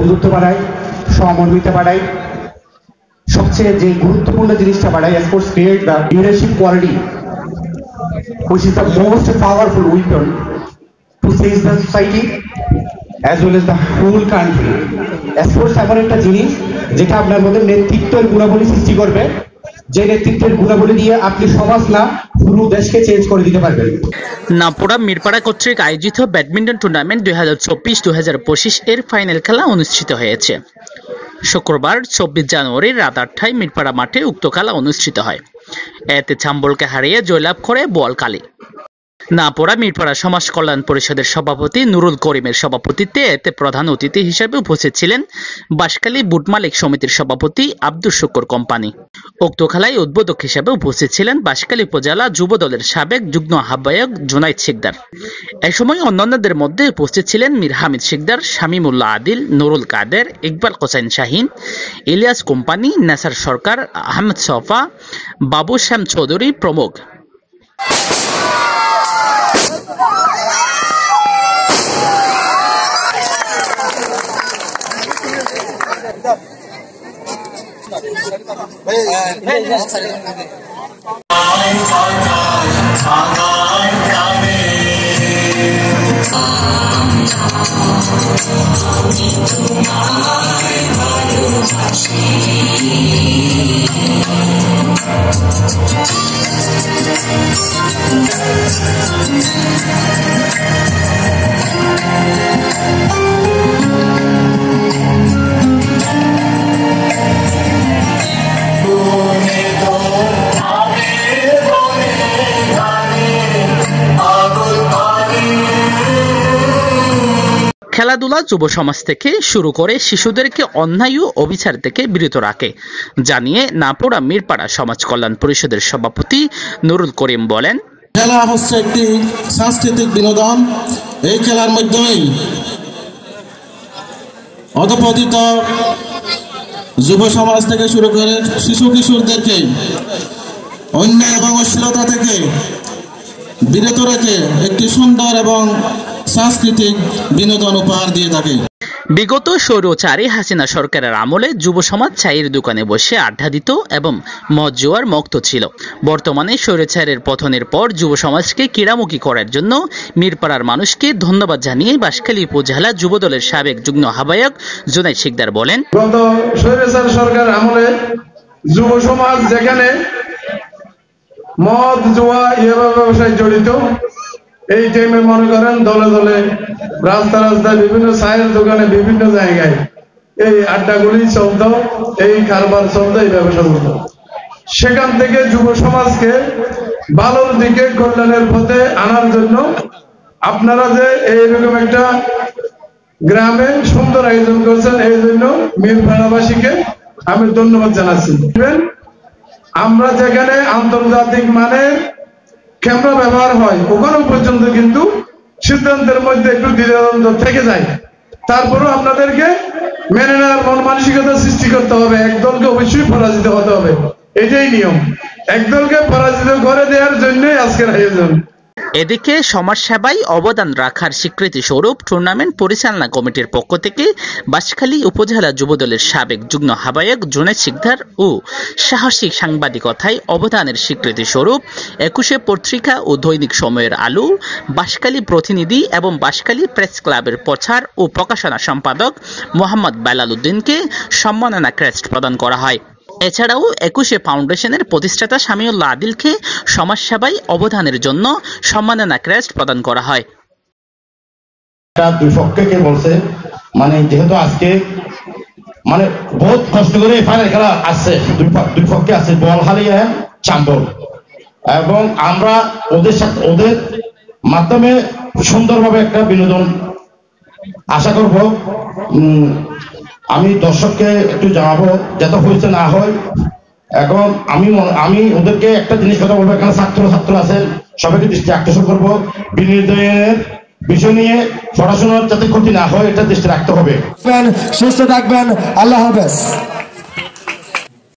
বন্ধুত্ব বাড়ায়, সহমর্মিতা বাড়ায়, সবচেয়ে যে গুরুত্বপূর্ণ জিনিসটা বাড়ায়, sports create the leadership quality which is the most powerful weapon to face the society as well as the whole country. Sports এমন একটা জিনিস যেটা আপনার মধ্যে নেতৃত্বের গুণাবলী সৃষ্টি করবে, যে নেতৃত্বের গুণাবলী দিয়ে আপনি সমাজ না পুরো দেশকে চেঞ্জ করে দিতে পারবেন। নামপুরা মিরপাড়া কর্তৃক আয়োজিত ব্যাডমিন্টন টুর্নামেন্ট 2024-2025 এর ফাইনাল খেলা অনুষ্ঠিত হয়েছে। শুক্রবার 24 জানুয়ারি রাত 8টায় মিরপাড়া মাঠে উক্ত খেলা অনুষ্ঠিত হয়। এতে চাম্বলকে হারিয়ে জয়লাভ করে বোয়ালখালী। নামপুরা মিরপাড়া সমাজ কল্যাণ পরিষদের সভাপতি নুরুল করিমের সভাপতিত্বে এতে প্রধান অতিথি হিসেবে উপস্থিত ছিলেন বাঁশখালী বুট মালিক সমিতির সভাপতি আব্দুল শুকুর কোম্পানি। উক্ত খেলায় উদ্বোধক হিসেবে উপস্থিত ছিলেন বাঁশখালী উপজেলা যুব দলের সাবেক যুগ্ম আহ্বায়ক জুনাইদ শিকদার। এ সময় অন্যান্যদের মধ্যে উপস্থিত ছিলেন মীর হামিদ শিকদার, শামীমুল্লাহ আদিল, নুরুল কাদের, ইকবাল হোসেন শাহিন, ইলিয়াস কোম্পানি, নেসার সরকার, আহমেদ সফা, বাবু শ্যাম চৌধুরী প্রমুখ। খেলাধুলা যুব সমাজ থেকে শুরু করে শিশুদেরকে অন্যায় ও অবিচার থেকে বিরত রাখে জানিয়ে নামপুরা মিরপাড়া সমাজ কল্যাণ পরিষদের সভাপতি নুরুল করিম বলেন, খেলা হচ্ছে একটি সাংস্কৃতিক বিনোদন। এই খেলার মধ্যেই অধপতিত যুব সমাজ থেকে শুরু করে শিশু কিশোরদেরকে অন্যায় এবং অশ্লীলতা থেকে বিরত রেখে একটি সুন্দর এবং সাংস্কৃতিক বিনোদন উপহার দিয়ে থাকে। বিগত স্বৈরাচারী হাসিনা সরকারের আমলে যুব সমাজ চায়ের দোকানে বসে আড্ডা দিত এবং মদ জুয়ার মুক্ত ছিল। বর্তমানে স্বৈরাচারের পতনের পর যুব সমাজকে ক্রীড়ামুখী করার জন্য মিরপাড়ার মানুষকে ধন্যবাদ জানিয়ে বাঁশখালী উপজেলা যুব দলের সাবেক যুগ্ম আহ্বায়ক জুনাইদ শিকদার বলেন, গত স্বৈরাচার সরকার আমলে যুব সমাজ যেখানে মদ জুয়া ব্যবসায় জড়িত, এই টাইমে মনে করেন দলে দলে রাস্তা রাস্তায় বিভিন্ন চায়ের দোকানে বিভিন্ন জায়গায় এই আড্ডাগুলি চলত, এই কারবার চলত, এই ব্যবসা চলত। সেখান থেকে যুব সমাজকে ভালোর দিকে কল্যাণের পথে আনার জন্য আপনারা যে এইরকম একটা গ্রামে সুন্দর আয়োজন করছেন, এই জন্য মিরপাড়াবাসীকে আমি ধন্যবাদ জানাচ্ছি। আমরা যেখানে আন্তর্জাতিক মানের ক্যামেরা ব্যবহার হয় ওখানেও পর্যন্ত কিন্তু সিদ্ধান্তের মধ্যে একটু দ্বিধাদ্বন্দ্ব থেকে যায়। তারপরেও আপনাদেরকে মেনে নেওয়ার মন মানসিকতা সৃষ্টি করতে হবে। একদলকে অবশ্যই পরাজিত হতে হবে, এটাই নিয়ম। একদলকে পরাজিত করে দেওয়ার জন্যই আজকের আয়োজন। এদিকে সমাজসেবায় অবদান রাখার স্বীকৃতি স্বরূপ টুর্নামেন্ট পরিচালনা কমিটির পক্ষ থেকে বাঁশখালী উপজেলা যুবদলের সাবেক যুগ্ম আহ্বায়ক জুনাইদ শিকদার ও সাহসিক সাংবাদিকতায় অবদানের স্বীকৃতি স্বরূপ 21 পত্রিকা ও দৈনিক সময়ের আলো, বাঁশখালী প্রতিনিধি এবং বাঁশখালী প্রেস ক্লাবের প্রচার ও প্রকাশনা সম্পাদক মোহাম্মদ বেলাল উদ্দিনকে সম্মাননা ক্রেস্ট প্রদান করা হয়। এছাড়াও 21 ফাউন্ডেশনের প্রতিষ্ঠাতা শামীমুল্লাহ আদিলকে সমাজসেবায় অবদানের জন্য সম্মাননা ক্রেস্ট প্রদান করা হয়। দুই পক্ষকে বলছে, মানে যেহেতু আজকে মানে বহুত কষ্ট করে ফাইনাল খেলা আসছে, দুই পক্ষে আছে বোয়ালখালী আর চাম্বল, এবং আমরা ওদের সাথে ওদের মাধ্যমে সুন্দরভাবে একটা বিনোদন আশা করব। আমি দর্শককে একটু জানাবো যাতে হয়েছে না হয়। এখন আমি ওদেরকে একটা জিনিস কথা বলবো, এখানে ছাত্র আছেন, সবাইকে দৃষ্টি আকর্ষণ করবো, বিনোদনের বিষয় নিয়ে পড়াশোনার যাতে ক্ষতি না হয় এটা দৃষ্টি রাখতে হবে। সুস্থ থাকবেন, আল্লাহ হাফেজ।